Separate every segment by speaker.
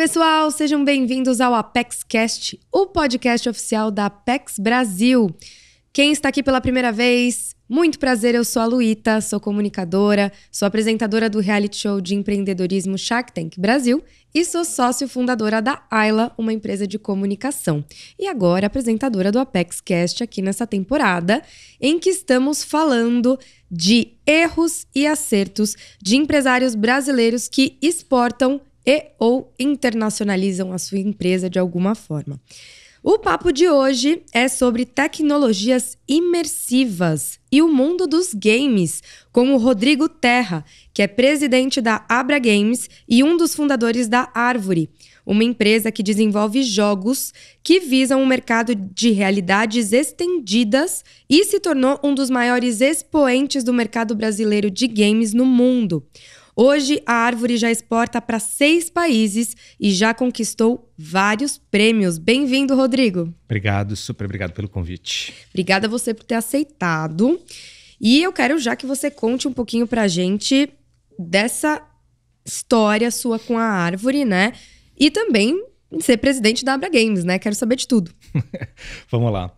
Speaker 1: pessoal, sejam bem-vindos ao ApexCast, o podcast oficial da Apex Brasil. Quem está aqui pela primeira vez, muito prazer, eu sou a Luíta, sou comunicadora, sou apresentadora do reality show de empreendedorismo Shark Tank Brasil e sou sócio fundadora da Ayla, uma empresa de comunicação. E agora apresentadora do ApexCast aqui nessa temporada, em que estamos falando de erros e acertos de empresários brasileiros que exportam e ou internacionalizam a sua empresa de alguma forma. O papo de hoje é sobre tecnologias imersivas e o mundo dos games, com o Rodrigo Terra, que é presidente da Abra Games e um dos fundadores da Árvore, uma empresa que desenvolve jogos que visam o mercado de realidades estendidas e se tornou um dos maiores expoentes do mercado brasileiro de games no mundo. Hoje, a Árvore já exporta para 6 países e já conquistou vários prêmios. Bem-vindo, Rodrigo.
Speaker 2: Obrigado, super obrigado pelo convite.
Speaker 1: Obrigada a você por ter aceitado. E eu quero já que você conte um pouquinho pra gente dessa história sua com a Árvore, né? E também ser presidente da Abra Games, né? Quero saber de tudo.
Speaker 2: Vamos lá.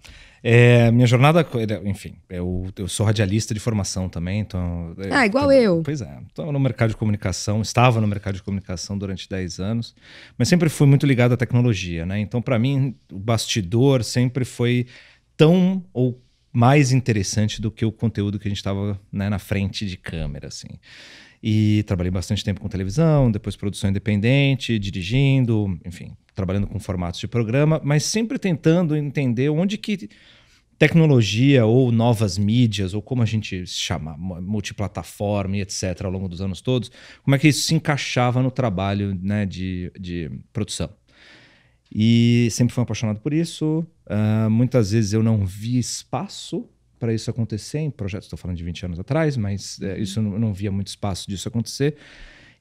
Speaker 2: Minha jornada, enfim, eu sou radialista de formação também, então...
Speaker 1: Igual eu.
Speaker 2: Pois é, estou no mercado de comunicação, estava no mercado de comunicação durante 10 anos, mas sempre fui muito ligado à tecnologia, né? Então, para mim, o bastidor sempre foi tão ou mais interessante do que o conteúdo que a gente estava, né, na frente de câmera, assim. E trabalhei bastante tempo com televisão, depois produção independente, dirigindo, enfim, trabalhando com formatos de programa, mas sempre tentando entender onde que tecnologia ou novas mídias, ou como a gente chama, multiplataforma e etc., ao longo dos anos todos, como é que isso se encaixava no trabalho, né, de produção. E sempre fui apaixonado por isso. Muitas vezes eu não vi espaço para isso acontecer em projetos, estou falando de 20 anos atrás, mas isso eu não via muito espaço disso acontecer.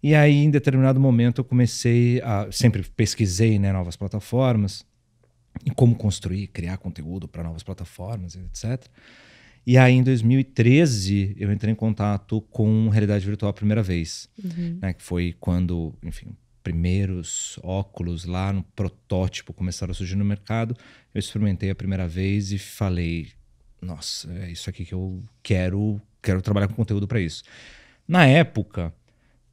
Speaker 2: E aí, em determinado momento, eu comecei a... Sempre pesquisei, né, novas plataformas, e como construir, criar conteúdo para novas plataformas, etc. E aí, em 2013, eu entrei em contato com realidade virtual a primeira vez, né, que foi quando, enfim, primeiros óculos lá no protótipo começaram a surgir no mercado. Eu experimentei a primeira vez e falei, nossa, é isso aqui que eu quero trabalhar com conteúdo para isso. Na época,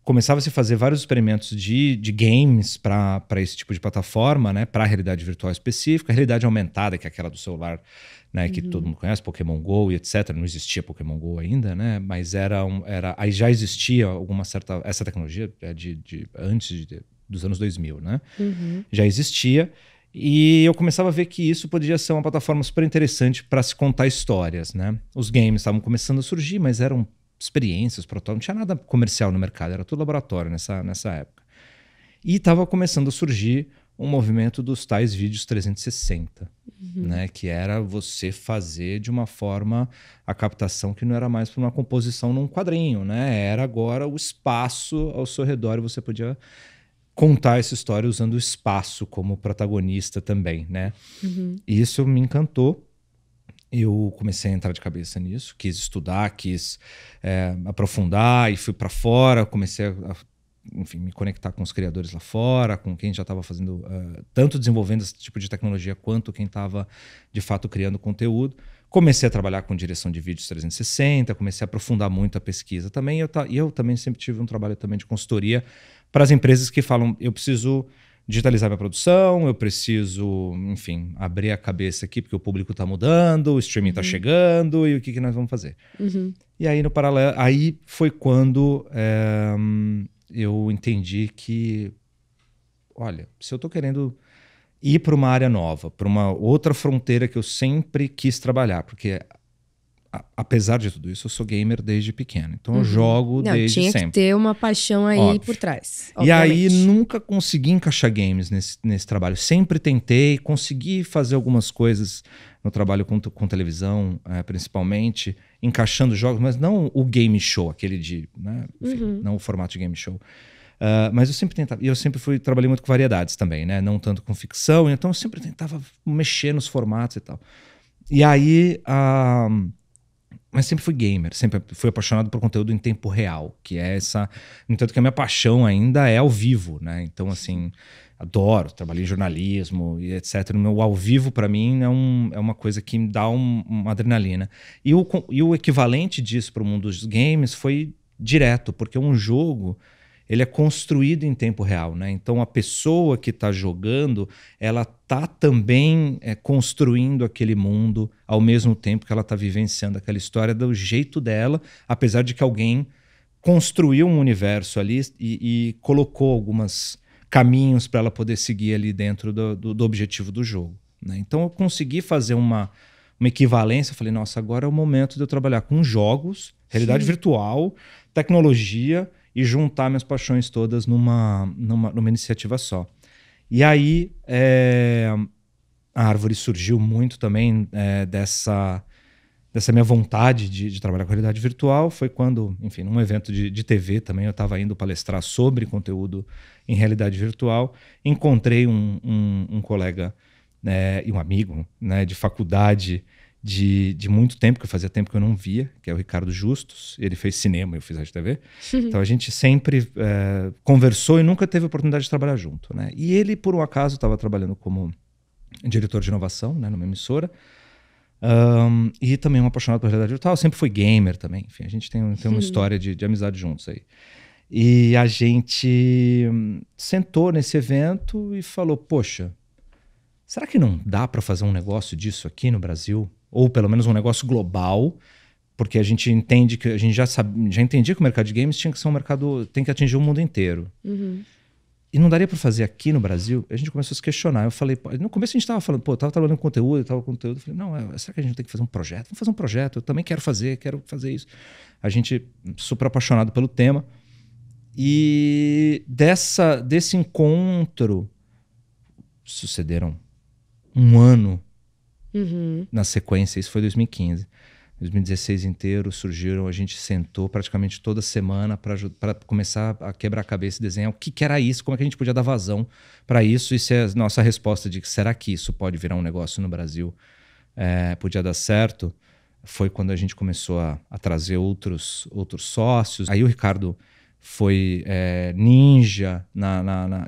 Speaker 2: começava a se fazer vários experimentos de games para esse tipo de plataforma, né, para a realidade virtual específica, a realidade aumentada, que é aquela do celular, né, que todo mundo conhece, Pokémon Go e etc. Não existia Pokémon Go ainda, né, mas aí já existia essa tecnologia antes dos anos 2000, né, já existia. E eu começava a ver que isso poderia ser uma plataforma super interessante para se contar histórias, né. Os games estavam começando a surgir, mas eram experiências, protótipos, não tinha nada comercial no mercado, era tudo laboratório nessa época. E estava começando a surgir um movimento dos tais vídeos 360, né, que era você fazer de uma forma a captação que não era mais para uma composição num quadrinho, né, era agora o espaço ao seu redor e você podia contar essa história usando o espaço como protagonista também, né. E isso me encantou. Eu comecei a entrar de cabeça nisso, quis estudar, quis aprofundar e fui para fora, comecei enfim, me conectar com os criadores lá fora, com quem já estava fazendo, tanto desenvolvendo esse tipo de tecnologia, quanto quem estava de fato criando conteúdo. Comecei a trabalhar com direção de vídeos 360, comecei a aprofundar muito a pesquisa também. E eu também sempre tive um trabalho também de consultoria para as empresas que falam, eu preciso digitalizar minha produção, eu preciso, enfim, abrir a cabeça aqui porque o público está mudando, o streaming está chegando e o que nós vamos fazer. E aí, no paralelo, aí foi quando eu entendi que, olha, se eu estou querendo ir para uma área nova, para uma outra fronteira que eu sempre quis trabalhar, porque apesar de tudo isso, eu sou gamer desde pequeno. Então eu jogo desde sempre.
Speaker 1: Tinha que ter uma paixão aí
Speaker 2: óbvio.
Speaker 1: Por trás.
Speaker 2: E aí nunca consegui encaixar games nesse trabalho. Sempre tentei, consegui fazer algumas coisas no trabalho com televisão, principalmente, encaixando jogos, mas não o game show, aquele de... Né, enfim, não o formato de game show. Mas eu sempre tentava, e eu sempre trabalhei muito com variedades também, né? Não tanto com ficção, então eu sempre tentava mexer nos formatos e tal. E aí... Mas sempre fui gamer, sempre fui apaixonado por conteúdo em tempo real, que é essa... No entanto que a minha paixão ainda é ao vivo, né? Então, assim, adoro, trabalhei em jornalismo e etc. O ao vivo, para mim, é uma coisa que me dá uma adrenalina. E o equivalente disso para o mundo dos games foi direto, porque um jogo ele é construído em tempo real, né? Então a pessoa que está jogando, ela está também construindo aquele mundo ao mesmo tempo que ela está vivenciando aquela história do jeito dela, apesar de que alguém construiu um universo ali e colocou alguns caminhos para ela poder seguir ali dentro do objetivo do jogo, né? Então eu consegui fazer uma equivalência. Eu falei, nossa, agora é o momento de eu trabalhar com jogos, realidade virtual, tecnologia e juntar minhas paixões todas numa iniciativa só. E aí a Árvore surgiu muito também dessa minha vontade de trabalhar com realidade virtual. Foi quando, enfim, num evento de TV também, eu estava indo palestrar sobre conteúdo em realidade virtual. Encontrei um colega e um amigo, né, de faculdade de muito tempo, que fazia tempo que eu não via, que é o Ricardo Justus. Ele fez cinema, eu fiz rádio TV. Então a gente sempre conversou e nunca teve a oportunidade de trabalhar junto, né? E ele, por um acaso, estava trabalhando como diretor de inovação, né, numa emissora. E também um apaixonado por realidade virtual. Sempre foi gamer também. Enfim, a gente tem uma história de amizade juntos aí. E a gente sentou nesse evento e falou, poxa, será que não dá para fazer um negócio disso aqui no Brasil? Ou pelo menos um negócio global? Porque a gente entende que a gente já entendia que o mercado de games tinha que ser um mercado, tem que atingir o mundo inteiro. E não daria para fazer aqui no Brasil? A gente começou a se questionar. Eu falei, no começo a gente estava falando, tava trabalhando com conteúdo. Eu falei, não, será que a gente tem que fazer um projeto? Vamos fazer um projeto, eu também quero fazer isso. A gente super apaixonado pelo tema. E desse encontro sucederam um ano na sequência. Isso foi 2015. 2016 inteiro surgiram, a gente sentou praticamente toda semana para começar a quebrar a cabeça e desenhar o que era isso, como é que a gente podia dar vazão para isso. E se a nossa resposta de será que isso pode virar um negócio no Brasil podia dar certo, foi quando a gente começou a trazer outros sócios. Aí o Ricardo foi ninja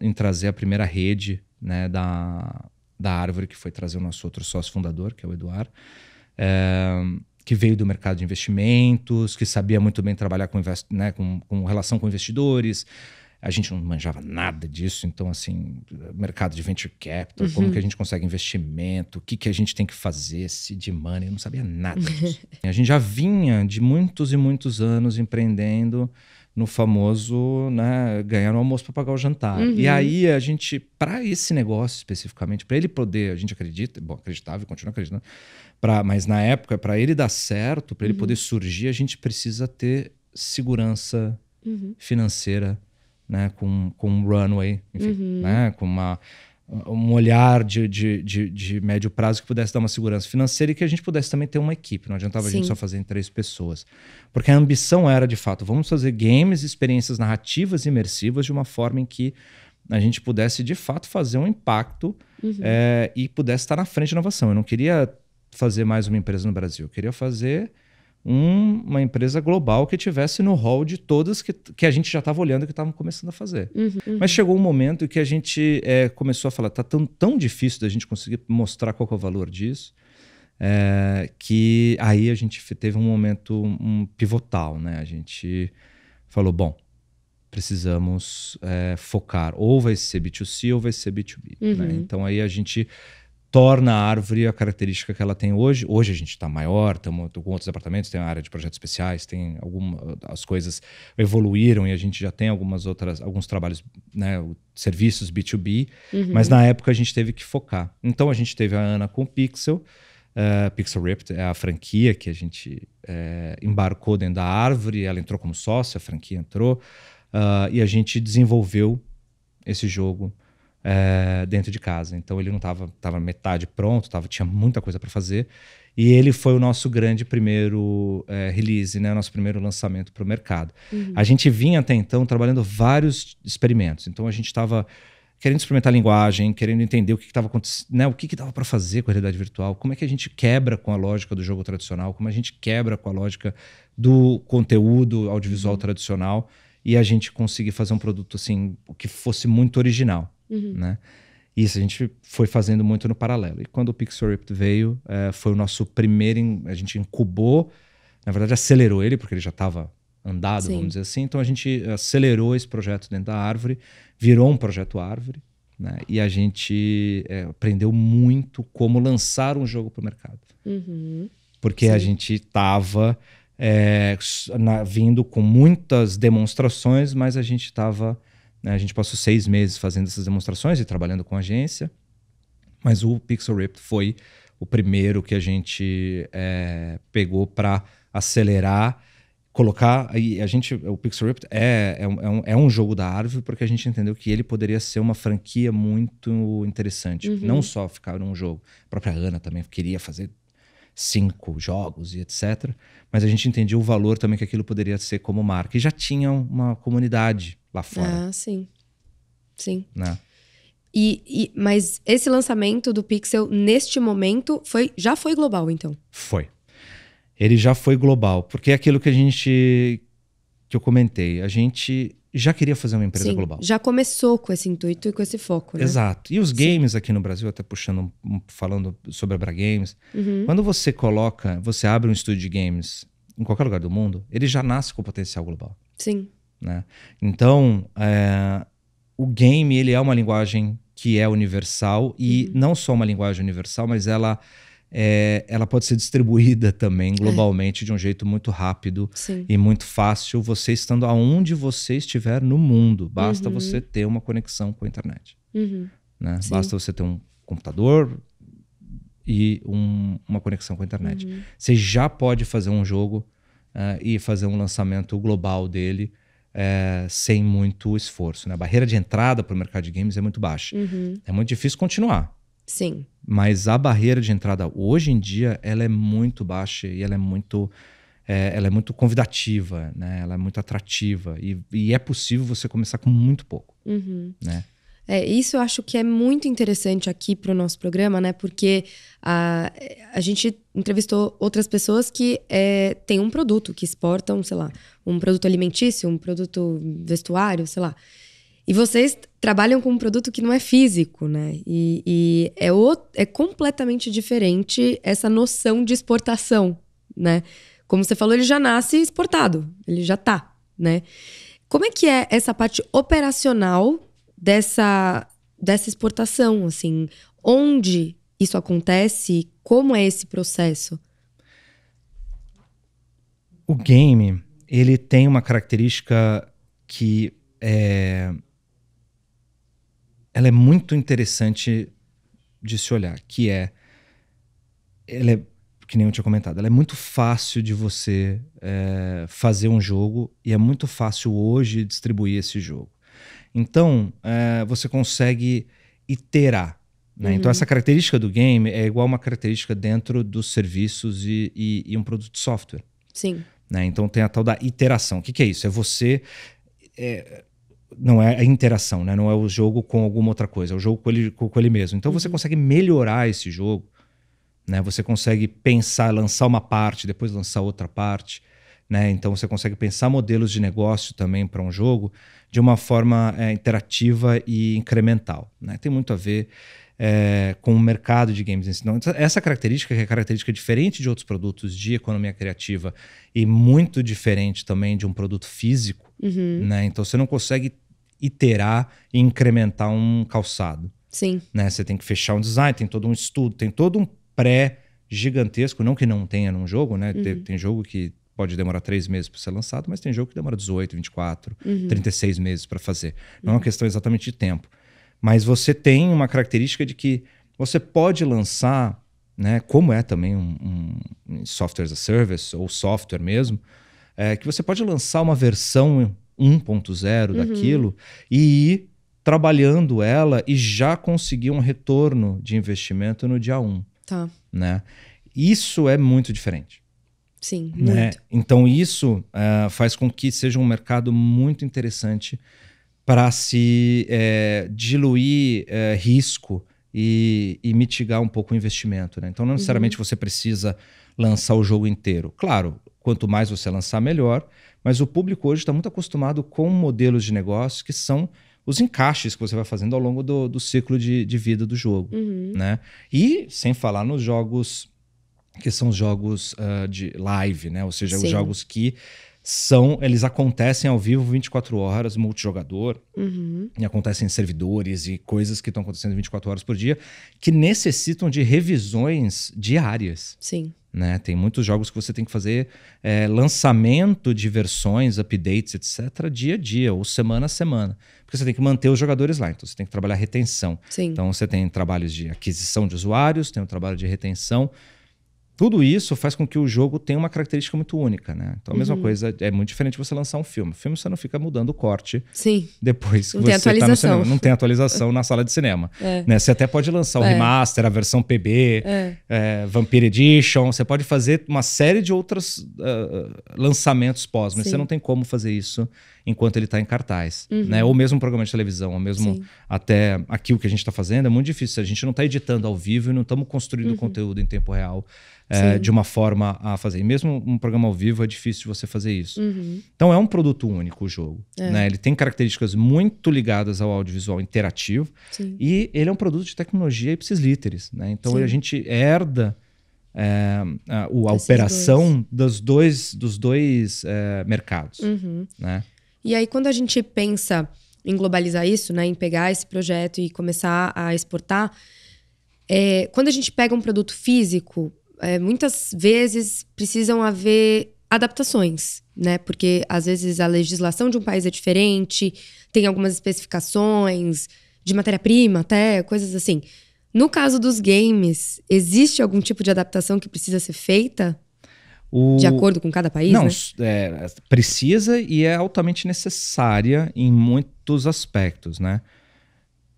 Speaker 2: em trazer a primeira rede, né, da Árvore, que foi trazer o nosso outro sócio fundador, que é o Eduardo, que veio do mercado de investimentos, que sabia muito bem trabalhar com relação com investidores. A gente não manjava nada disso, então, assim, mercado de venture capital, como que a gente consegue investimento, o que a gente tem que fazer, seed money, eu não sabia nada disso. A gente já vinha de muitos e muitos anos empreendendo no famoso, né, ganhar no almoço para pagar o jantar. E aí a gente, para esse negócio especificamente, para ele poder, a gente acreditava e continua acreditando, mas na época, para ele dar certo, para ele poder surgir, a gente precisa ter segurança financeira, né, com um runway, enfim, né, com um olhar de médio prazo que pudesse dar uma segurança financeira e que a gente pudesse também ter uma equipe. Não adiantava a gente só fazer em 3 pessoas. Porque a ambição era, de fato, vamos fazer games, experiências narrativas imersivas de uma forma em que a gente pudesse, de fato, fazer um impacto e pudesse estar na frente de inovação. Eu não queria fazer mais uma empresa no Brasil. Eu queria fazer uma empresa global que tivesse no hall de todas que a gente já estava olhando, que estavam começando a fazer. Mas chegou um momento que a gente começou a falar, tá tão difícil da gente conseguir mostrar qual que é o valor disso, que aí a gente teve um momento pivotal, né? A gente falou, bom, precisamos focar, ou vai ser B2C ou vai ser B2B. Né? Então aí a gente torna a Árvore a característica que ela tem hoje. Hoje a gente está maior, estamos com outros departamentos, tem a área de projetos especiais, as coisas evoluíram e a gente já tem alguns trabalhos, né, serviços B2B, mas na época a gente teve que focar. Então a gente teve a Ana com o Pixel, Pixel Ripped é a franquia que a gente embarcou dentro da Árvore, ela entrou como sócia, a franquia entrou, e a gente desenvolveu esse jogo dentro de casa. Então ele não estava metade pronto, tinha muita coisa para fazer. E ele foi o nosso grande primeiro release, né? Nosso primeiro lançamento para o mercado. A gente vinha até então trabalhando vários experimentos. Então a gente estava querendo experimentar a linguagem, querendo entender o que estava acontecendo, né? O que dava para fazer com a realidade virtual, como é que a gente quebra com a lógica do jogo tradicional, como a gente quebra com a lógica do conteúdo audiovisual tradicional e a gente conseguir fazer um produto assim que fosse muito original. né? Isso a gente foi fazendo muito no paralelo. E quando o Pixel-Ripped veio, foi o nosso primeiro... A gente incubou, na verdade acelerou ele, porque ele já estava andado, vamos dizer assim. Então a gente acelerou esse projeto dentro da Árvore, virou um projeto Árvore, né? E a gente aprendeu muito como lançar um jogo para o mercado. Porque a gente estava vindo com muitas demonstrações, mas a gente estava... A gente passou 6 meses fazendo essas demonstrações e trabalhando com agência, mas o Pixel-Ripped foi o primeiro que a gente pegou para acelerar, colocar... O Pixel-Ripped é um jogo da Árvore porque a gente entendeu que ele poderia ser uma franquia muito interessante. Não só ficar num jogo. A própria Ana também queria fazer 5 jogos e etc. Mas a gente entendia o valor também que aquilo poderia ser como marca. E já tinha uma comunidade lá fora.
Speaker 1: Ah, sim. Sim.
Speaker 2: Né?
Speaker 1: Mas esse lançamento do Pixel, neste momento, já foi global, então?
Speaker 2: Foi. Ele já foi global. Porque é aquilo que eu comentei. A gente já queria fazer uma empresa global.
Speaker 1: Já começou com esse intuito e com esse foco, né?
Speaker 2: Exato. E os games aqui no Brasil, até falando sobre a Bra Games, quando você abre um estúdio de games em qualquer lugar do mundo, ele já nasce com potencial global.
Speaker 1: Sim.
Speaker 2: Né? Então, o game ele é uma linguagem que é universal e não só uma linguagem universal, mas ela pode ser distribuída também globalmente de um jeito muito rápido e muito fácil, você estando aonde você estiver no mundo. Basta você ter uma conexão com a internet. Né? Basta você ter um computador e uma conexão com a internet. Você já pode fazer um jogo e fazer um lançamento global dele sem muito esforço. Né? A barreira de entrada para o mercado de games é muito baixa. É muito difícil continuar.
Speaker 1: Sim.
Speaker 2: Mas a barreira de entrada hoje em dia ela é muito baixa e ela é muito convidativa, né? Ela é muito atrativa e é possível você começar com muito pouco. Né?
Speaker 1: Isso eu acho que é muito interessante aqui para o nosso programa, né? Porque a gente entrevistou outras pessoas que têm um produto, que exportam, sei lá, um produto alimentício, um produto vestuário, sei lá. E vocês trabalham com um produto que não é físico, né? E é completamente diferente essa noção de exportação, né? Como você falou, ele já nasce exportado, ele já tá, né? Como é que é essa parte operacional dessa exportação, assim? Onde isso acontece? Como é esse processo?
Speaker 2: O game, ele tem uma característica que ela é muito interessante de se olhar, que que nem eu tinha comentado, ela é muito fácil de você fazer um jogo e é muito fácil hoje distribuir esse jogo. Então, você consegue iterar. Né? Então, essa característica do game é igual uma característica dentro dos serviços e um produto de software.
Speaker 1: Sim.
Speaker 2: Né? Então, tem a tal da iteração. O que é isso? É você... não é a interação, né? Não é o jogo com alguma outra coisa, é o jogo com ele mesmo. Então você consegue melhorar esse jogo, né? Você consegue pensar, lançar uma parte, depois lançar outra parte, né? Então você consegue pensar modelos de negócio também para um jogo de uma forma interativa e incremental, né? Tem muito a ver com o mercado de games. Então, essa característica, que é característica diferente de outros produtos de economia criativa e muito diferente também de um produto físico, né? Então você não consegue iterar e incrementar um calçado.
Speaker 1: Sim.
Speaker 2: Né? Você tem que fechar um design, tem todo um estudo, tem todo um pré-gigantesco, não que não tenha num jogo, né? Tem jogo que pode demorar 3 meses para ser lançado, mas tem jogo que demora 18, 24, 36 meses para fazer. Não é uma questão exatamente de tempo. Mas você tem uma característica de que você pode lançar, né, como é também um software as a service, ou software mesmo, que você pode lançar uma versão 1.0 daquilo e ir trabalhando ela e já conseguir um retorno de investimento no dia 1.
Speaker 1: Tá.
Speaker 2: Né? Isso é muito diferente.
Speaker 1: Sim,
Speaker 2: né?
Speaker 1: muito.
Speaker 2: Então isso faz com que seja um mercado muito interessante para se diluir risco e mitigar um pouco o investimento. Né? Então não necessariamente você precisa lançar o jogo inteiro. Claro, quanto mais você lançar, melhor, mas o público hoje está muito acostumado com modelos de negócio que são os encaixes que você vai fazendo ao longo do ciclo de vida do jogo, né? E sem falar nos jogos que são os jogos de live, né? Ou seja, os jogos que eles acontecem ao vivo 24 horas, multijogador, e acontecem em servidores e coisas que estão acontecendo 24 horas por dia, que necessitam de revisões diárias.
Speaker 1: Sim.
Speaker 2: Né? Tem muitos jogos que você tem que fazer lançamento de versões, updates, etc., dia a dia, ou semana a semana. Porque você tem que manter os jogadores lá, então você tem que trabalhar retenção.
Speaker 1: Sim.
Speaker 2: Então você tem trabalhos de aquisição de usuários, tem o trabalho de retenção. Tudo isso faz com que o jogo tenha uma característica muito única, né? Então a mesma coisa, é muito diferente você lançar um filme. O filme você não fica mudando o corte depois que você está no cinema. Não tem atualização na sala de cinema. Né? Você até pode lançar o remaster, a versão PB, Vampire Edition. Você pode fazer uma série de outros lançamentos pós, mas você não tem como fazer isso enquanto ele está em cartaz. Né? Ou mesmo um programa de televisão, ou mesmo até aqui o que a gente está fazendo, é muito difícil. A gente não está editando ao vivo e não estamos construindo conteúdo em tempo real. De uma forma a fazer. E mesmo um programa ao vivo é difícil de você fazer isso. Então é um produto único o jogo. Né? Ele tem características muito ligadas ao audiovisual interativo e ele é um produto de tecnologia ipsis literis. Né? Então a gente herda a operação dos dois mercados. Né?
Speaker 1: E aí quando a gente pensa em globalizar isso, né, em pegar esse projeto e começar a exportar, quando a gente pega um produto físico, muitas vezes precisam haver adaptações, né? Porque às vezes a legislação de um país é diferente, tem algumas especificações de matéria-prima até, coisas assim. No caso dos games, existe algum tipo de adaptação que precisa ser feita de acordo com cada país?
Speaker 2: Não,
Speaker 1: né?
Speaker 2: Precisa e é altamente necessária em muitos aspectos, né?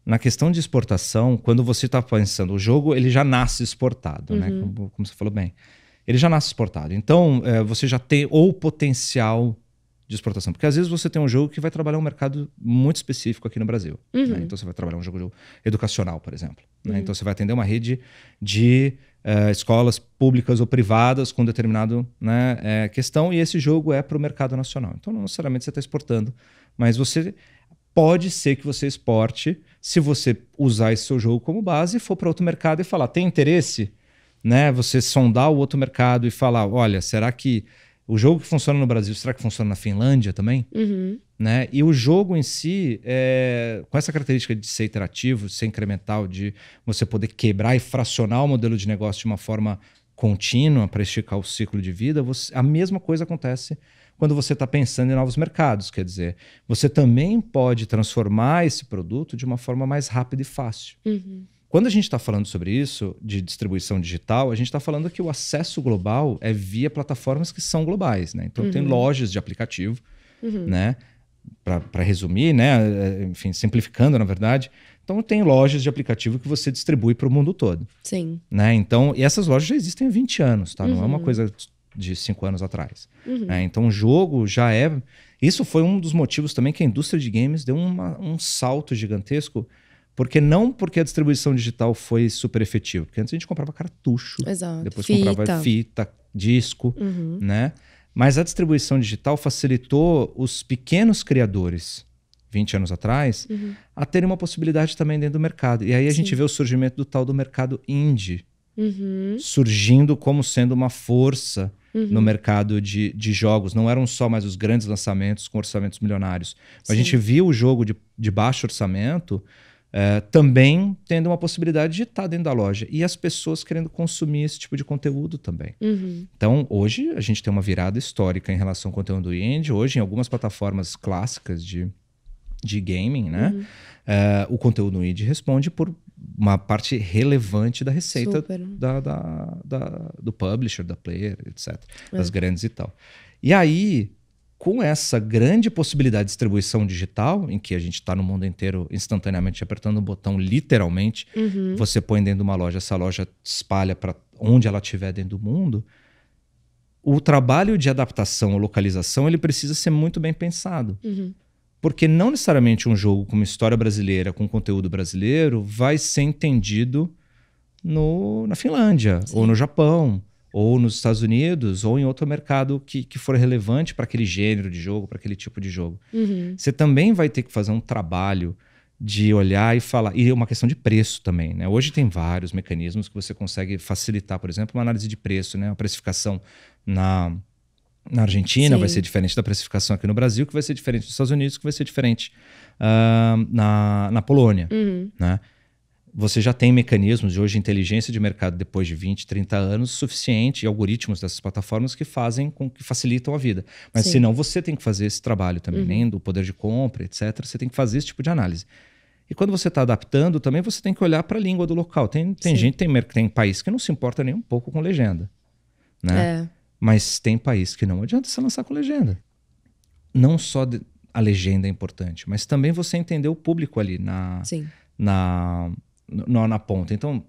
Speaker 2: Na questão de exportação, quando você está pensando, o jogo ele já nasce exportado, né? Como você falou bem. Ele já nasce exportado. Então, você já tem o potencial de exportação. Porque às vezes você tem um jogo que vai trabalhar um mercado muito específico aqui no Brasil. Né? Então você vai trabalhar um jogo educacional, por exemplo. Né? Então você vai atender uma rede de escolas públicas ou privadas com determinado questão, e esse jogo é para o mercado nacional. Então não necessariamente você está exportando, mas pode ser que você exporte se você usar esse seu jogo como base e for para outro mercado e falar, tem interesse? Né? Você sondar o outro mercado e falar, olha, será que o jogo que funciona no Brasil, será que funciona na Finlândia também? Né? E o jogo em si, com essa característica de ser iterativo, de ser incremental, de você poder quebrar e fracionar o modelo de negócio de uma forma contínua para esticar o ciclo de vida, a mesma coisa acontece quando você está pensando em novos mercados. Quer dizer, você também pode transformar esse produto de uma forma mais rápida e fácil. Quando a gente está falando sobre isso, de distribuição digital, a gente está falando que o acesso global é via plataformas que são globais. Né? Então tem lojas de aplicativo, né? Para resumir, né? Enfim, simplificando na verdade. Então tem lojas de aplicativo que você distribui para o mundo todo.
Speaker 1: Sim.
Speaker 2: Né? Então, e essas lojas já existem há 20 anos, tá? Não é uma coisa de 5 anos atrás. Então o jogo já é... Isso foi um dos motivos também que a indústria de games deu um salto gigantesco, porque a distribuição digital foi super efetiva. Porque antes a gente comprava cartucho, depois comprava fita, disco, né? Mas a distribuição digital facilitou os pequenos criadores, 20 anos atrás, a terem uma possibilidade também dentro do mercado. E aí a gente vê o surgimento do tal do mercado indie, surgindo como sendo uma força no mercado de jogos. Não eram só mais os grandes lançamentos com orçamentos milionários. A gente viu o jogo de baixo orçamento também tendo uma possibilidade de estar dentro da loja. E as pessoas querendo consumir esse tipo de conteúdo também. Então, hoje, a gente tem uma virada histórica em relação ao conteúdo indie. Hoje, em algumas plataformas clássicas de gaming, né? O conteúdo indie responde por uma parte relevante da receita do publisher, da player, etc. Das grandes e tal. E aí, com essa grande possibilidade de distribuição digital, em que a gente está no mundo inteiro instantaneamente apertando um botão, literalmente, você põe dentro de uma loja, essa loja espalha para onde ela estiver dentro do mundo, o trabalho de adaptação ou localização ele precisa ser muito bem pensado. Porque não necessariamente um jogo com uma história brasileira, com conteúdo brasileiro, vai ser entendido na Finlândia, ou no Japão, ou nos Estados Unidos, ou em outro mercado que for relevante para aquele gênero de jogo, para aquele tipo de jogo. Você também vai ter que fazer um trabalho de olhar e falar. E é uma questão de preço também, né? Hoje tem vários mecanismos que você consegue facilitar, por exemplo, uma análise de preço, né? A precificação na Argentina vai ser diferente da precificação aqui no Brasil, que vai ser diferente dos Estados Unidos, que vai ser diferente na Polônia, né? Você já tem mecanismos de hoje, inteligência de mercado depois de 20, 30 anos, suficiente, e algoritmos dessas plataformas que facilitam a vida. Mas senão você tem que fazer esse trabalho também, nem do poder de compra, etc. Você tem que fazer esse tipo de análise. E quando você está adaptando, também você tem que olhar para a língua do local. Tem país que não se importa nem um pouco com legenda, né? Mas tem país que não adianta você lançar com legenda. Não só a legenda é importante, mas também você entender o público ali na ponta. Então,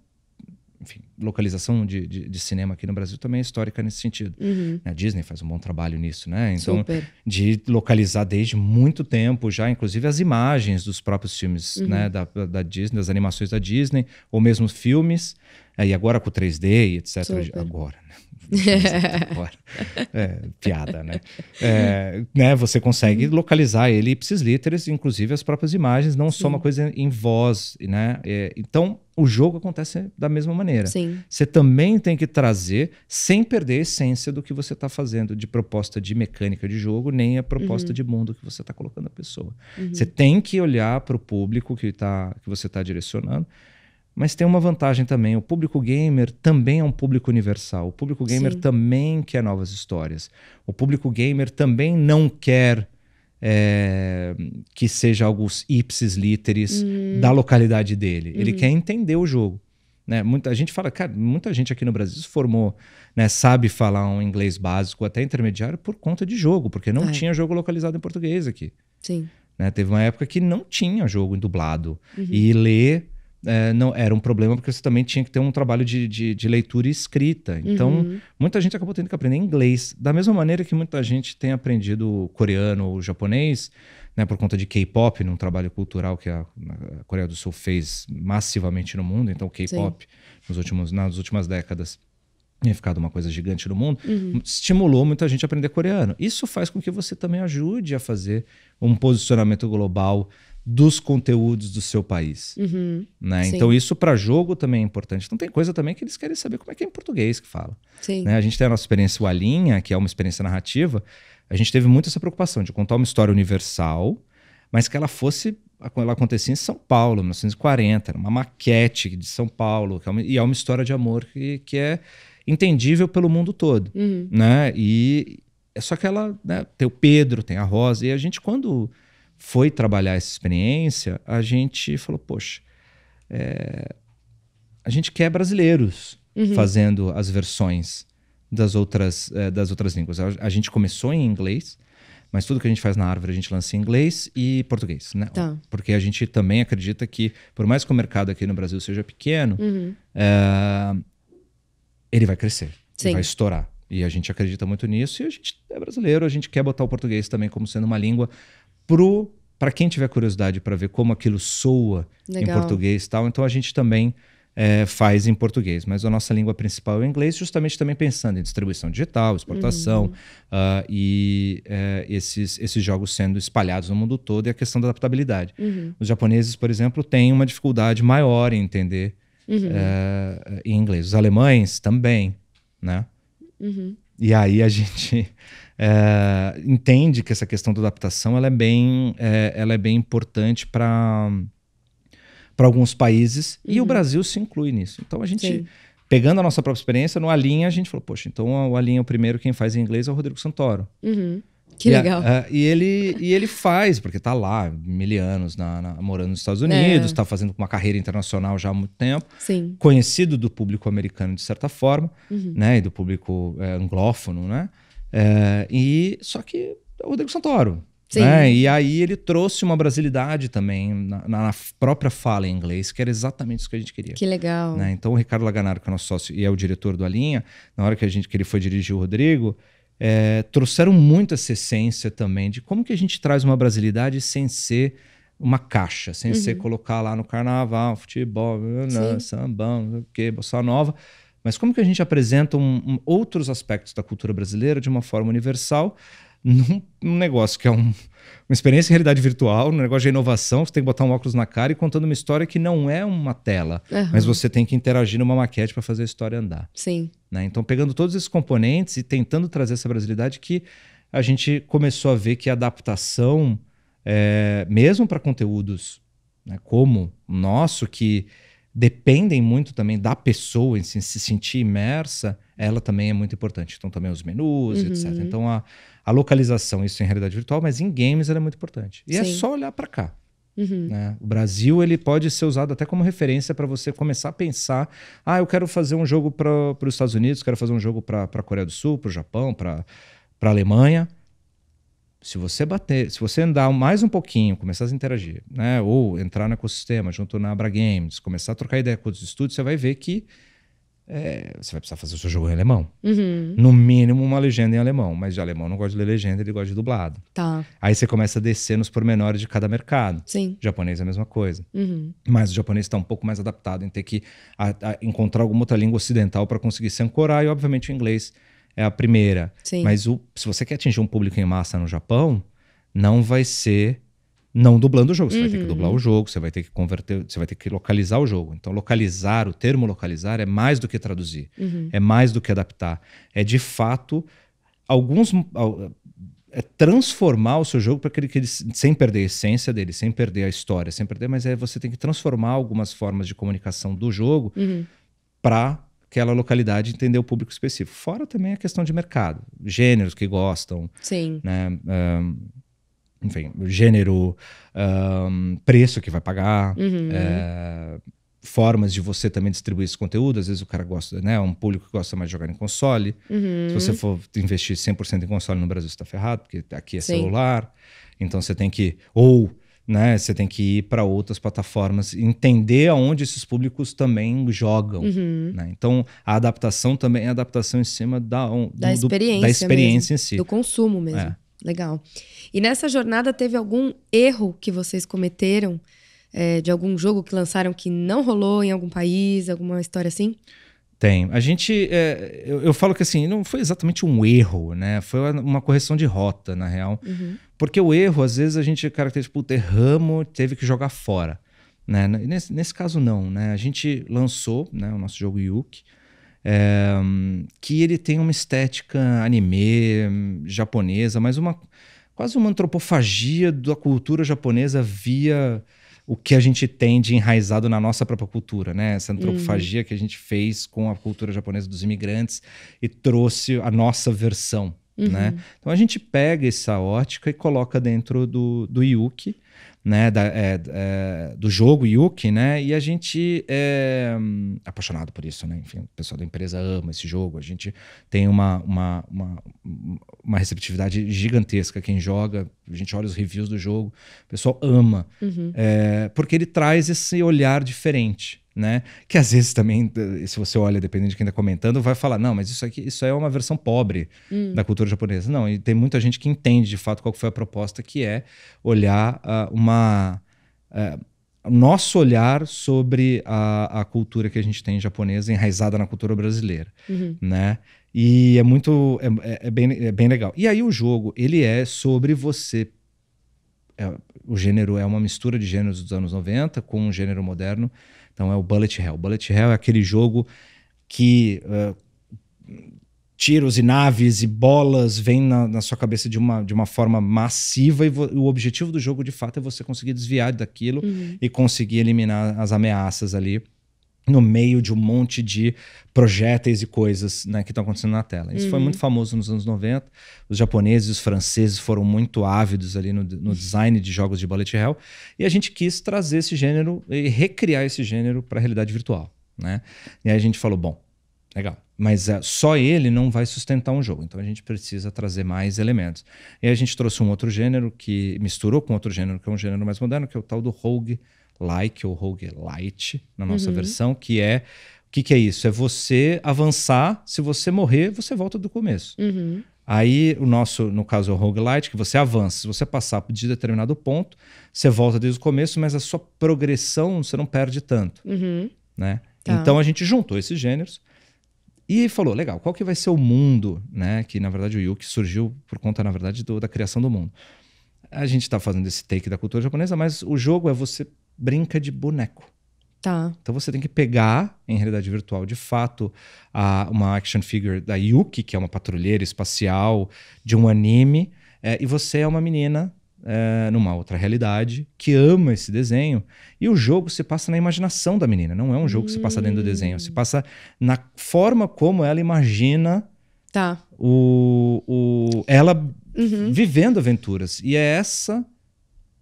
Speaker 2: enfim, localização de cinema aqui no Brasil também é histórica nesse sentido. A Disney faz um bom trabalho nisso, né? Então, de localizar desde muito tempo já, inclusive as imagens dos próprios filmes, né? Da Disney, das animações da Disney, ou mesmo filmes, e agora com 3D, etc. Agora, né? Piada, né? Né? Você consegue localizar ele ipsis literis, inclusive as próprias imagens, não só uma coisa em voz, né? Então, o jogo acontece da mesma maneira. Você também tem que trazer, sem perder a essência do que você está fazendo de proposta de mecânica de jogo, nem a proposta de mundo que você está colocando a pessoa. Você tem que olhar para o público que você está direcionando. Mas tem uma vantagem também, o público gamer também é um público universal. O público gamer também quer novas histórias. O público gamer também não quer que seja algo ipsis literis da localidade dele. Ele quer entender o jogo. Né? Muita gente fala, cara, muita gente aqui no Brasil se formou, né, sabe falar um inglês básico até intermediário por conta de jogo, porque não tinha jogo localizado em português aqui. Né? Teve uma época que não tinha jogo em dublado. E ler... não era um problema, porque você também tinha que ter um trabalho de leitura e escrita. Então, muita gente acabou tendo que aprender inglês. Da mesma maneira que muita gente tem aprendido coreano ou japonês, né, por conta de K-pop, num trabalho cultural que a Coreia do Sul fez massivamente no mundo. Então, o K-pop, nas últimas décadas, tem ficado uma coisa gigante no mundo, estimulou muita gente a aprender coreano. Isso faz com que você também ajude a fazer um posicionamento global dos conteúdos do seu país. Né? Então isso para jogo também é importante. Então tem coisa também que eles querem saber como é que é em português que fala. Né? A gente tem a nossa experiência, o Alinha, que é uma experiência narrativa. A gente teve muito essa preocupação de contar uma história universal, mas que ela acontecia em São Paulo, 1940, era uma maquete de São Paulo, e é uma história de amor que é entendível pelo mundo todo. Né? E é só que ela, né, tem o Pedro, tem a Rosa, e a gente, quando foi trabalhar essa experiência, a gente falou, poxa, a gente quer brasileiros fazendo as versões das outras línguas. A gente começou em inglês, mas tudo que a gente faz na Árvore a gente lança em inglês e português, né? Porque a gente também acredita que, por mais que o mercado aqui no Brasil seja pequeno, ele vai crescer, ele vai estourar. E a gente acredita muito nisso, e a gente é brasileiro, a gente quer botar o português também como sendo uma língua para quem tiver curiosidade para ver como aquilo soa em português e tal. Então a gente também faz em português, mas a nossa língua principal é o inglês, justamente também pensando em distribuição digital, exportação, e esses jogos sendo espalhados no mundo todo, e a questão da adaptabilidade. Os japoneses, por exemplo, têm uma dificuldade maior em entender em inglês. Os alemães também, né? E aí a gente entende que essa questão da adaptação ela é bem importante para alguns países, e o Brasil se inclui nisso. Então a gente, pegando a nossa própria experiência, no Alinha a gente falou, poxa, então o Alinha, o primeiro quem faz em inglês é o Rodrigo Santoro.
Speaker 1: Que legal.
Speaker 2: E ele faz, porque tá lá, mil anos, morando nos Estados Unidos, tá fazendo uma carreira internacional já há muito tempo, conhecido do público americano de certa forma, né, e do público anglófono, né? Só que é o Rodrigo Santoro. Né? E aí ele trouxe uma brasilidade também na própria fala em inglês, que era exatamente isso que a gente queria.
Speaker 1: Que legal.
Speaker 2: Né? Então o Ricardo Laganaro, que é nosso sócio e é o diretor do Alinha, na hora que ele foi dirigir o Rodrigo, trouxeram muito essa essência também de como que a gente traz uma brasilidade sem ser uma caixa, sem ser colocar lá no carnaval, futebol, sambão, não sei o quê, bossa nova. Mas como que a gente apresenta outros aspectos da cultura brasileira de uma forma universal, num negócio que é uma experiência em realidade virtual, um negócio de inovação, você tem que botar um óculos na cara e contando uma história que não é uma tela, mas você tem que interagir numa maquete para fazer a história andar.
Speaker 1: Sim.
Speaker 2: Né? Então, pegando todos esses componentes e tentando trazer essa brasilidade que a gente começou a ver que a adaptação, mesmo para conteúdos, né, como o nosso, que dependem muito também da pessoa em se sentir imersa, ela também é muito importante. Então, também os menus, etc. Então, a localização, isso em realidade virtual, mas em games ela é muito importante. E é só olhar para cá. Né? O Brasil ele pode ser usado até como referência para você começar a pensar: eu quero fazer um jogo para os Estados Unidos, quero fazer um jogo para a Coreia do Sul, para o Japão, para a Alemanha. Se você andar mais um pouquinho, começar a interagir, né? Ou entrar no ecossistema junto na Abra Games, começar a trocar ideia com os estúdios, você vai ver que você vai precisar fazer o seu jogo em alemão. No mínimo uma legenda em alemão, mas de alemão não gosta de ler legenda, ele gosta de dublado.
Speaker 1: Tá.
Speaker 2: Aí você começa a descer nos pormenores de cada mercado.
Speaker 1: Sim.
Speaker 2: O japonês é a mesma coisa. Mas o japonês está um pouco mais adaptado em ter que encontrar alguma outra língua ocidental para conseguir se ancorar, e obviamente o inglês é a primeira.
Speaker 1: Sim.
Speaker 2: Mas se você quer atingir um público em massa no Japão, não vai ser não dublando o jogo. Você vai ter que dublar o jogo, você vai ter que converter, você vai ter que localizar o jogo. Então, o termo localizar é mais do que traduzir, é mais do que adaptar. É de fato, transformar o seu jogo para que ele, sem perder a essência dele, sem perder a história, mas você tem que transformar algumas formas de comunicação do jogo para aquela localidade entender o público específico. Fora também a questão de mercado, gêneros que gostam,
Speaker 1: Sim.
Speaker 2: né? Enfim, gênero, preço que vai pagar, formas de você também distribuir esse conteúdo. Às vezes o cara gosta, né? Um público que gosta mais de jogar em console. Se você for investir 100% em console no Brasil, você está ferrado, porque aqui é celular. Então você tem que... Né, você tem que ir para outras plataformas, entender aonde esses públicos também jogam. Né? Então, a adaptação também é adaptação em cima da experiência em si.
Speaker 1: Do consumo mesmo. Legal. E nessa jornada teve algum erro que vocês cometeram de algum jogo que lançaram que não rolou em algum país, alguma história assim?
Speaker 2: Tem. A gente, eu falo que assim, não foi exatamente um erro, né? Foi uma correção de rota, na real. Porque o erro, às vezes, a gente caracteriza, erramos, teve que jogar fora. Né? Nesse caso, não. Né? A gente lançou, né, o nosso jogo Yuki, que ele tem uma estética anime, japonesa, mas quase uma antropofagia da cultura japonesa via o que a gente tem de enraizado na nossa própria cultura, né? Essa antropofagia que a gente fez com a cultura japonesa dos imigrantes e trouxe a nossa versão, né? Então a gente pega essa ótica e coloca dentro do Yuki, né? Do jogo Yuki, né? E a gente é apaixonado por isso, né? Enfim, o pessoal da empresa ama esse jogo. A gente tem uma receptividade gigantesca. Quem joga, a gente olha os reviews do jogo, o pessoal ama. Porque ele traz esse olhar diferente, né? Que às vezes também, se você olha, dependendo de quem está comentando, vai falar, não, mas isso é uma versão pobre da cultura japonesa. Não, e tem muita gente que entende de fato qual foi a proposta, que é olhar nosso olhar sobre a cultura que a gente tem japonesa enraizada na cultura brasileira, né? E é bem legal. E aí o jogo, ele é sobre você... o gênero é uma mistura de gêneros dos anos 90 com um gênero moderno. Então é o Bullet Hell. Bullet Hell é aquele jogo que tiros e naves e bolas vêm na sua cabeça de uma forma massiva, e o objetivo do jogo, de fato, é você conseguir desviar daquilo e conseguir eliminar as ameaças ali no meio de um monte de projéteis e coisas, né, que estão acontecendo na tela. Isso foi muito famoso nos anos 90. Os japoneses e os franceses foram muito ávidos ali no design de jogos de Bullet Hell. E a gente quis trazer esse gênero e recriar esse gênero para a realidade virtual, né? E aí a gente falou, bom, legal, mas só ele não vai sustentar um jogo. Então a gente precisa trazer mais elementos. E aí a gente trouxe um outro gênero que misturou com outro gênero, que é um gênero mais moderno, que é o tal do roguelike ou roguelite, na nossa versão, que é... O que é isso? É você avançar, se você morrer, você volta do começo. Aí o nosso, no caso, é o roguelite, que você avança. Se você passar de determinado ponto, você volta desde o começo, mas a sua progressão você não perde tanto. Né?
Speaker 1: Tá.
Speaker 2: Então a gente juntou esses gêneros E falou, legal, qual que vai ser o mundo, né? Que na verdade o Yuki surgiu por conta, na verdade, da criação do mundo. A gente está fazendo esse take da cultura japonesa, mas o jogo é você brinca de boneco.
Speaker 1: Tá.
Speaker 2: Então você tem que pegar, em realidade virtual, de fato, uma action figure da Yuki, que é uma patrulheira espacial de um anime, e você é uma menina numa outra realidade que ama esse desenho. E o jogo se passa na imaginação da menina, não é um jogo que se passa dentro do desenho, se passa na forma como ela imagina
Speaker 1: Tá.
Speaker 2: ela vivendo aventuras. E esse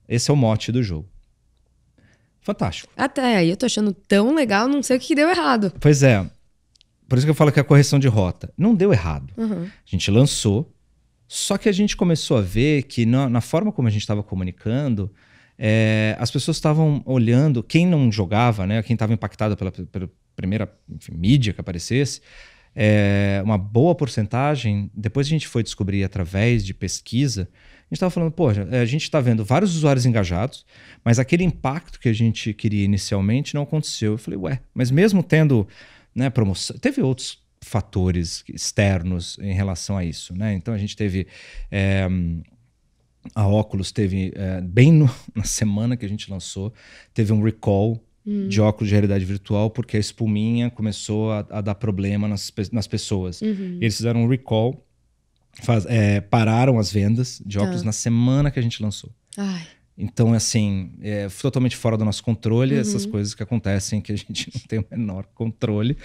Speaker 2: é o mote do jogo. Fantástico.
Speaker 1: Até aí eu tô achando tão legal, não sei o que deu errado.
Speaker 2: Pois é. Por isso que eu falo que é a correção de rota. Não deu errado.
Speaker 1: Uhum.
Speaker 2: A gente lançou, só que a gente começou a ver que na forma como a gente estava comunicando, as pessoas estavam olhando, quem não jogava, né, quem estava impactado pela primeira mídia que aparecesse, uma boa porcentagem, depois a gente foi descobrir através de pesquisa, a gente estava falando, a gente está vendo vários usuários engajados, mas aquele impacto que a gente queria inicialmente não aconteceu. Eu falei, mas mesmo tendo, né, promoção, teve outros fatores externos em relação a isso, né? Então a gente teve, a Oculus teve, bem na semana que a gente lançou, teve um recall de óculos de realidade virtual, porque a espuminha começou a dar problema nas pessoas. E eles fizeram um recall, pararam as vendas de óculos na semana que a gente lançou.
Speaker 1: Ai.
Speaker 2: Então, assim, totalmente fora do nosso controle, essas coisas que acontecem que a gente não tem o menor controle.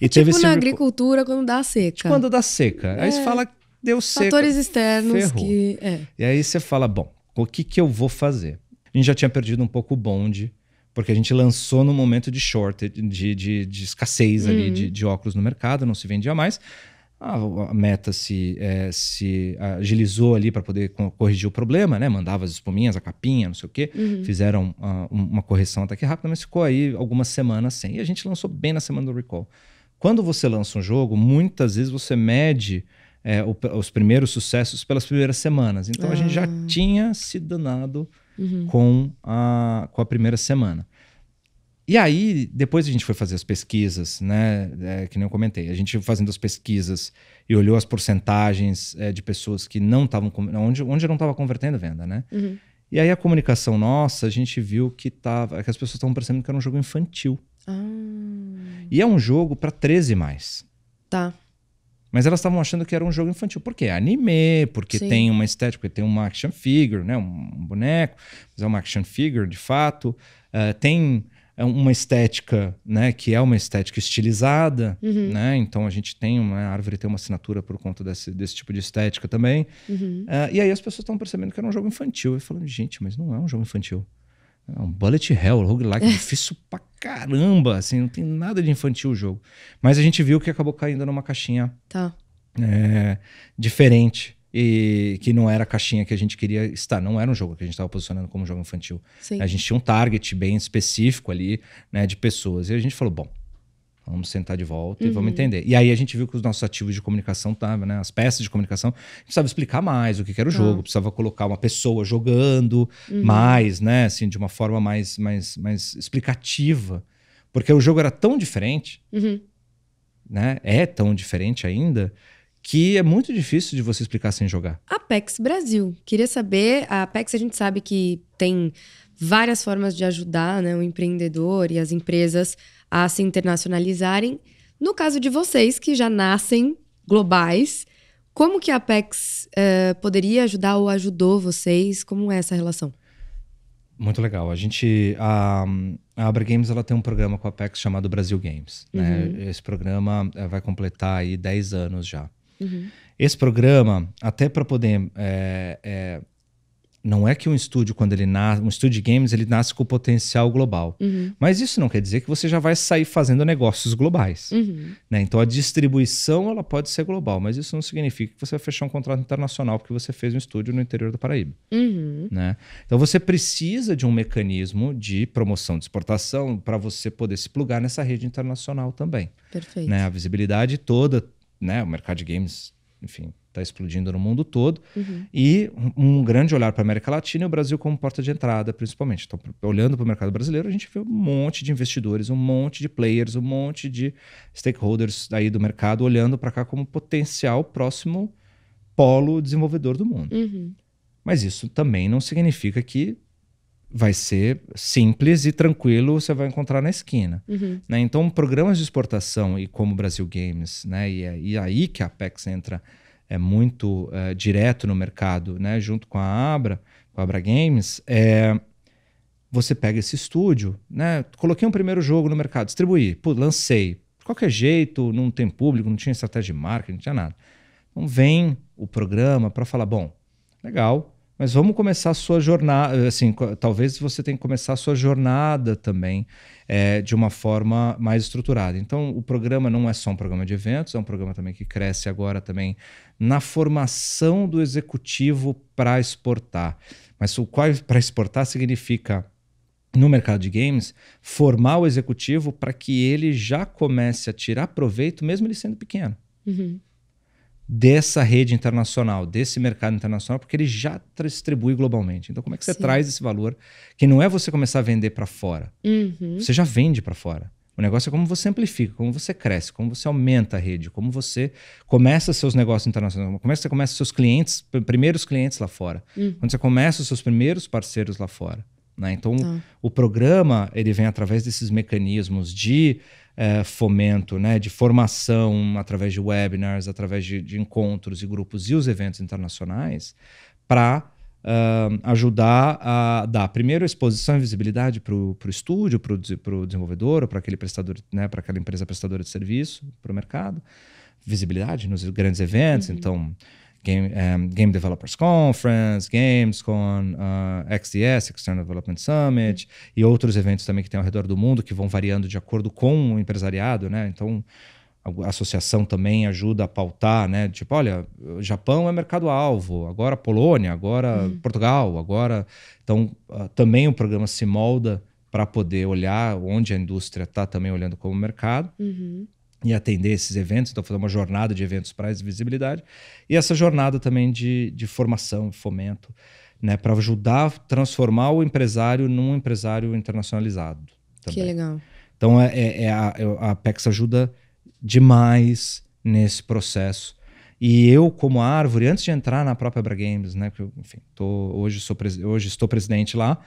Speaker 2: E teve
Speaker 1: tipo na agricultura quando dá seca.
Speaker 2: Quando dá seca. Aí você fala, deu seca.
Speaker 1: Fatores externos
Speaker 2: ferrou.
Speaker 1: que...
Speaker 2: E aí você fala, bom, o que eu vou fazer? A gente já tinha perdido um pouco o bonde, porque a gente lançou num momento de shortage, de escassez ali de óculos no mercado, não se vendia mais. A Meta se agilizou ali para poder corrigir o problema, né? Mandava as espuminhas, a capinha, não sei o quê. Fizeram uma correção até que rápida, mas ficou aí algumas semanas sem. E a gente lançou bem na semana do recall. Quando você lança um jogo, muitas vezes você mede os primeiros sucessos pelas primeiras semanas. Então a gente já tinha se danado com a primeira semana. E aí, depois a gente foi fazer as pesquisas, né? Que nem eu comentei. A gente fazendo as pesquisas e olhou as porcentagens de pessoas que não estavam... Onde não estava convertendo venda, né? E aí a comunicação nossa, a gente viu que as pessoas estavam percebendo que era um jogo infantil. E é um jogo para 13+.
Speaker 1: Tá.
Speaker 2: Mas elas estavam achando que era um jogo infantil. Por quê? É anime, porque tem uma estética, porque tem uma action figure, né? Um boneco, mas é uma action figure, de fato. Tem... uma estética, né, que é uma estética estilizada, né? Então a gente tem a árvore tem uma assinatura por conta desse tipo de estética também. E aí as pessoas estão percebendo que era um jogo infantil. E falando, gente, mas não é um jogo infantil. É um bullet hell, roguelike, difícil pra caramba, assim, não tem nada de infantil o jogo. Mas a gente viu que acabou caindo numa caixinha diferente. E que não era a caixinha que a gente queria estar. Não era um jogo que a gente estava posicionando como um jogo infantil.
Speaker 1: Sim.
Speaker 2: A gente tinha um target bem específico ali, né, de pessoas. E a gente falou, bom, vamos sentar de volta e vamos entender. E aí a gente viu que os nossos ativos de comunicação estavam, né, as peças de comunicação, a gente precisava explicar mais o que era o jogo, precisava colocar uma pessoa jogando mais, né, assim, de uma forma mais explicativa. Porque o jogo era tão diferente, né, é tão diferente ainda, que é muito difícil de você explicar sem jogar.
Speaker 1: Apex Brasil. Queria saber, a Apex a gente sabe que tem várias formas de ajudar, né, o empreendedor e as empresas a se internacionalizarem. No caso de vocês, que já nascem globais, como que a Apex poderia ajudar ou ajudou vocês? Como é essa relação?
Speaker 2: Muito legal. A Abra Games ela tem um programa com a Apex chamado Brasil Games. Né? Esse programa vai completar aí 10 anos já. Esse programa, até para poder... não é que um estúdio, quando ele nasce... Um estúdio de games, ele nasce com potencial global. Mas isso não quer dizer que você já vai sair fazendo negócios globais. Né? Então, a distribuição ela pode ser global, mas isso não significa que você vai fechar um contrato internacional porque você fez um estúdio no interior do Paraíba. Né? Então, você precisa de um mecanismo de promoção de exportação para você poder se plugar nessa rede internacional também.
Speaker 1: Perfeito.
Speaker 2: Né? A visibilidade toda... Né? O mercado de games, enfim, está explodindo no mundo todo, e um grande olhar para a América Latina e o Brasil como porta de entrada, principalmente. Então, olhando para o mercado brasileiro, a gente vê um monte de investidores, um monte de players, um monte de stakeholders aí do mercado olhando para cá como potencial próximo polo desenvolvedor do mundo. Mas isso também não significa que vai ser simples e tranquilo, você vai encontrar na esquina. Né? Então, programas de exportação e como o Brasil Games, né? E aí que a Apex entra muito direto no mercado, né? Junto com a Abra Games, você pega esse estúdio, né? Coloquei um primeiro jogo no mercado, distribuí, lancei. De qualquer jeito, não tem público, não tinha estratégia de marketing, não tinha nada. Então vem o programa para falar, bom, legal, mas vamos começar a sua jornada, assim, talvez você tenha que começar a sua jornada também de uma forma mais estruturada. Então, o programa não é só um programa de eventos, é um programa também que cresce agora também na formação do executivo para exportar. Mas para exportar significa, no mercado de games, formar o executivo para que ele já comece a tirar proveito, mesmo ele sendo pequeno. Dessa rede internacional, desse mercado internacional, porque ele já distribui globalmente. Então, como é que você traz esse valor que não é você começar a vender para fora? Você já vende para fora. O negócio é como você amplifica, como você cresce, como você aumenta a rede, como você começa seus negócios internacionais, como você começa seus clientes, primeiros clientes lá fora, quando você começa os seus primeiros parceiros lá fora. Né? Então, o programa ele vem através desses mecanismos de fomento, né, de formação, através de webinars, através de encontros e grupos e os eventos internacionais, para ajudar a dar, primeiro, a exposição e visibilidade para o estúdio, para o desenvolvedor, ou para aquele prestador, né, para aquela empresa prestadora de serviço, para o mercado, visibilidade nos grandes eventos, então Game Developers Conference, Gamescom, XDS, External Development Summit, e outros eventos também que tem ao redor do mundo, que vão variando de acordo com o empresariado, né? Então, a associação também ajuda a pautar, né? Tipo, olha, o Japão é mercado-alvo, agora Polônia, agora Portugal, agora... Então, também o programa se molda para poder olhar onde a indústria está também olhando como mercado. E atender esses eventos, então fazer uma jornada de eventos para essa visibilidade e essa jornada também de formação, fomento, né, para ajudar a transformar o empresário num empresário internacionalizado. Também.
Speaker 1: Que legal.
Speaker 2: Então a Apex ajuda demais nesse processo. E eu, como Árvore, antes de entrar na própria Abra Games, né, que eu, enfim, hoje estou presidente lá,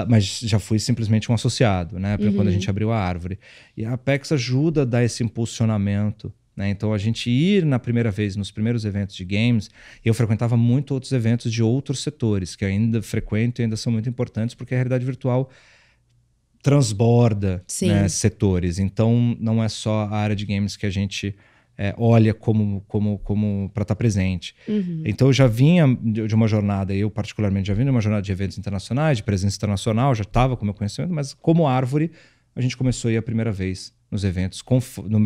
Speaker 2: mas já fui simplesmente um associado, né, quando a gente abriu a Árvore. E a Apex ajuda a dar esse impulsionamento, né? Então a gente ir na primeira vez nos primeiros eventos de games, eu frequentava muito outros eventos de outros setores, que ainda frequento e ainda são muito importantes, porque a realidade virtual transborda, né, setores. Então não é só a área de games que a gente olha como para estar presente. Então eu já vinha de uma jornada, eu particularmente já vinha de uma jornada de eventos internacionais, de presença internacional, já estava com meu conhecimento, mas como Árvore, a gente começou a ir a primeira vez nos eventos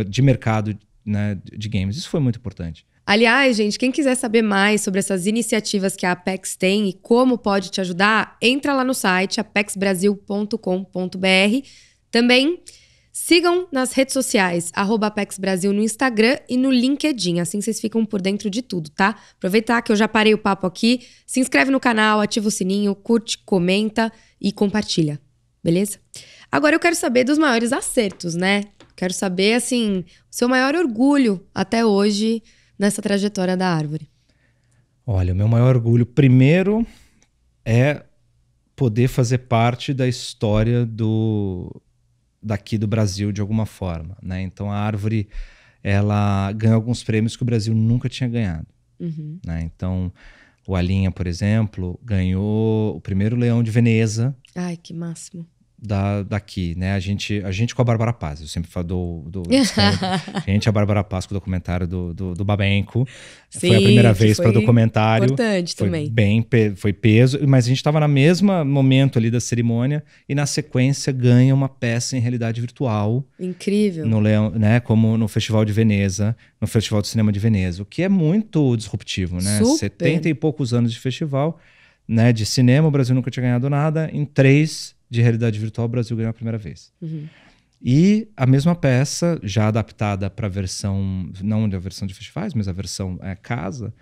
Speaker 2: de mercado, né, de games. Isso foi muito importante.
Speaker 1: Aliás, gente, quem quiser saber mais sobre essas iniciativas que a Apex tem e como pode te ajudar, entra lá no site apexbrasil.com.br. Também sigam nas redes sociais, @ApexBrasil no Instagram e no LinkedIn, assim vocês ficam por dentro de tudo, tá? Aproveitar que eu já parei o papo aqui, se inscreve no canal, ativa o sininho, curte, comenta e compartilha, beleza? Agora eu quero saber dos maiores acertos, né? Quero saber, assim, o seu maior orgulho até hoje nessa trajetória da Árvore.
Speaker 2: Olha, o meu maior orgulho, primeiro, é poder fazer parte da história daqui do Brasil de alguma forma, né? Então a Árvore, ela ganhou alguns prêmios que o Brasil nunca tinha ganhado, né? Então o Alinha, por exemplo, ganhou o primeiro Leão de Veneza.
Speaker 1: Ai, que máximo.
Speaker 2: Daqui, né? A gente com a Bárbara Paz, eu sempre falo a Bárbara Paz com o documentário do Babenco. Sim, foi a primeira vez para documentário.
Speaker 1: Importante também.
Speaker 2: Foi peso, mas a gente estava no mesmo momento ali da cerimônia e na sequência ganha uma peça em realidade virtual.
Speaker 1: Incrível.
Speaker 2: No Leão, né? Como no Festival de Veneza, no Festival de Cinema de Veneza, o que é muito disruptivo, né?
Speaker 1: Super.
Speaker 2: 70 e poucos anos de festival, né? De cinema, o Brasil nunca tinha ganhado nada. Em 3 de realidade virtual, o Brasil ganhou a primeira vez. E a mesma peça, já adaptada para a versão, não a versão de festivais, mas a versão casa,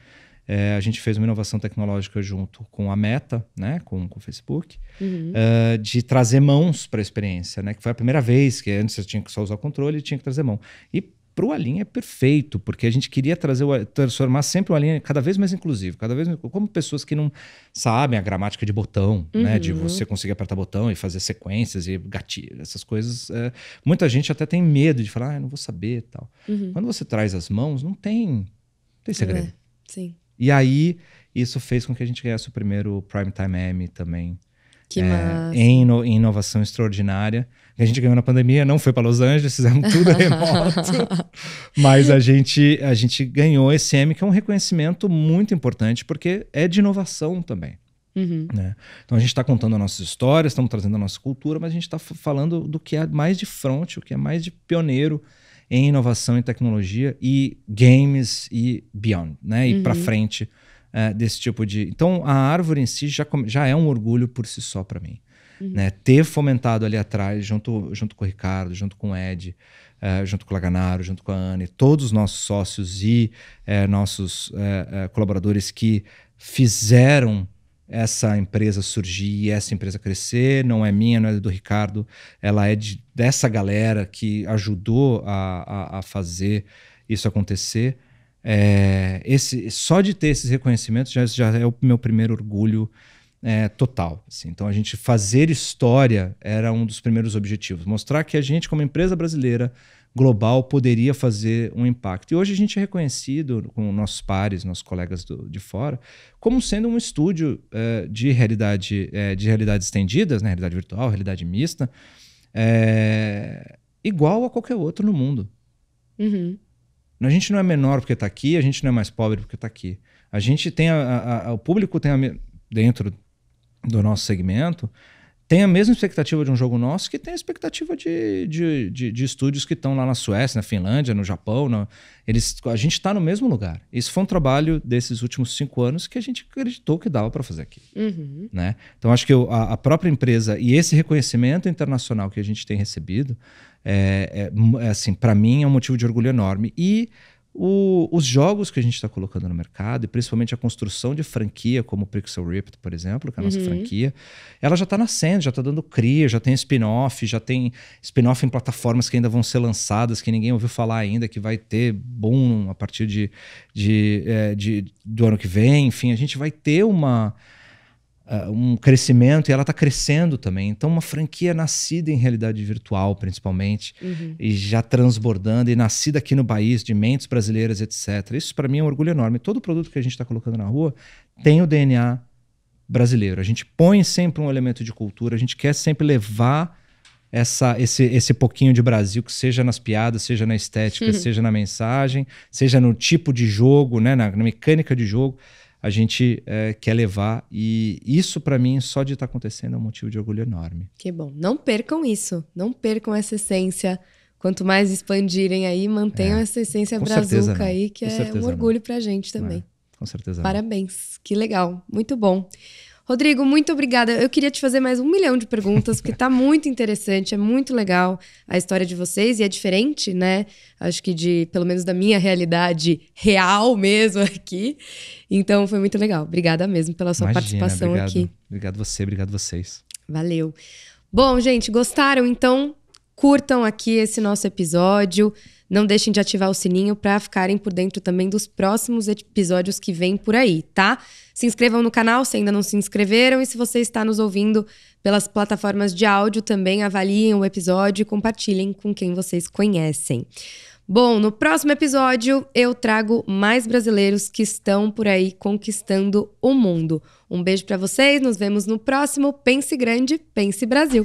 Speaker 2: a gente fez uma inovação tecnológica junto com a Meta, né, com o Facebook, de trazer mãos para a experiência, né, que foi a primeira vez que antes você tinha que só usar o controle e tinha que trazer mão. E para o Alien é perfeito, porque a gente queria transformar sempre o Alien cada vez mais inclusivo, cada vez como pessoas que não sabem a gramática de botão, né, de você conseguir apertar botão e fazer sequências e gatilhos, essas coisas. Muita gente até tem medo de falar, eu não vou saber e tal. Quando você traz as mãos, não tem segredo.
Speaker 1: Sim.
Speaker 2: E aí, isso fez com que a gente ganhasse o primeiro Primetime Emmy também.
Speaker 1: Que massa.
Speaker 2: Em inovação extraordinária. A gente ganhou na pandemia, não foi para Los Angeles, fizemos tudo remoto. Mas a gente ganhou esse Emmy, que é um reconhecimento muito importante, porque é de inovação também. Né? Então a gente está contando as nossas histórias, estamos trazendo a nossa cultura, mas a gente está falando do que é mais de front, o que é mais de pioneiro em inovação e tecnologia e games e beyond, né? E para frente desse tipo de... Então, a árvore em si já é um orgulho por si só para mim. Né? Ter fomentado ali atrás, junto com o Ricardo, junto com o Ed, junto com o Laganaro, junto com a Anne, todos os nossos sócios e nossos colaboradores que fizeram essa empresa surgir e essa empresa crescer, não é minha, não é do Ricardo, ela é dessa galera que ajudou a fazer isso acontecer. Só de ter esses reconhecimentos já é o meu primeiro orgulho total. Assim. Então, a gente fazer história era um dos primeiros objetivos. Mostrar que a gente, como empresa brasileira global, poderia fazer um impacto. E hoje a gente é reconhecido com nossos pares, nossos colegas de fora, como sendo um estúdio de realidades estendidas, né? Realidade virtual, realidade mista, igual a qualquer outro no mundo. A gente não é menor porque está aqui, a gente não é mais pobre porque está aqui. A gente tem o público tem dentro do nosso segmento tem a mesma expectativa de um jogo nosso que tem a expectativa de estúdios que estão lá na Suécia, na Finlândia, no Japão. A gente está no mesmo lugar. Isso foi um trabalho desses últimos 5 anos que a gente acreditou que dava para fazer aqui. Né? Então, acho que a própria empresa e esse reconhecimento internacional que a gente tem recebido, assim, para mim, é um motivo de orgulho enorme. E os jogos que a gente está colocando no mercado, e principalmente a construção de franquia, como o Pixel Ripped, por exemplo, que é a nossa franquia, ela já está nascendo, já está dando cria, já tem spin-off, em plataformas que ainda vão ser lançadas, que ninguém ouviu falar ainda, que vai ter boom a partir do ano que vem. Enfim, a gente vai ter um crescimento, e ela está crescendo também. Então, uma franquia nascida em realidade virtual, principalmente, e já transbordando, e nascida aqui no país, de mentes brasileiras, etc. Isso, para mim, é um orgulho enorme. Todo produto que a gente está colocando na rua tem o DNA brasileiro. A gente põe sempre um elemento de cultura, a gente quer sempre levar esse pouquinho de Brasil, que seja nas piadas, seja na estética, seja na mensagem, seja no tipo de jogo, né, na mecânica de jogo. A gente quer levar, e isso para mim, só de estar acontecendo, é um motivo de orgulho enorme.
Speaker 1: Que bom. Não percam isso, não percam essa essência. Quanto mais expandirem aí, mantenham essa essência brazuca aí, que é um orgulho pra gente também.
Speaker 2: Com certeza.
Speaker 1: Parabéns, que legal, muito bom. Rodrigo, muito obrigada. Eu queria te fazer mais 1 milhão de perguntas, porque tá muito interessante, é muito legal a história de vocês, e é diferente, né? Acho que pelo menos da minha realidade real mesmo aqui. Então, foi muito legal. Obrigada mesmo pela sua participação aqui.
Speaker 2: Obrigado você, obrigado vocês.
Speaker 1: Valeu. Bom, gente, gostaram? Então, curtam aqui esse nosso episódio. Não deixem de ativar o sininho para ficarem por dentro também dos próximos episódios que vêm por aí, tá? Se inscrevam no canal se ainda não se inscreveram, e se você está nos ouvindo pelas plataformas de áudio, também avaliem o episódio e compartilhem com quem vocês conhecem. Bom, no próximo episódio eu trago mais brasileiros que estão por aí conquistando o mundo. Um beijo para vocês, nos vemos no próximo Pense Grande, Pense Brasil.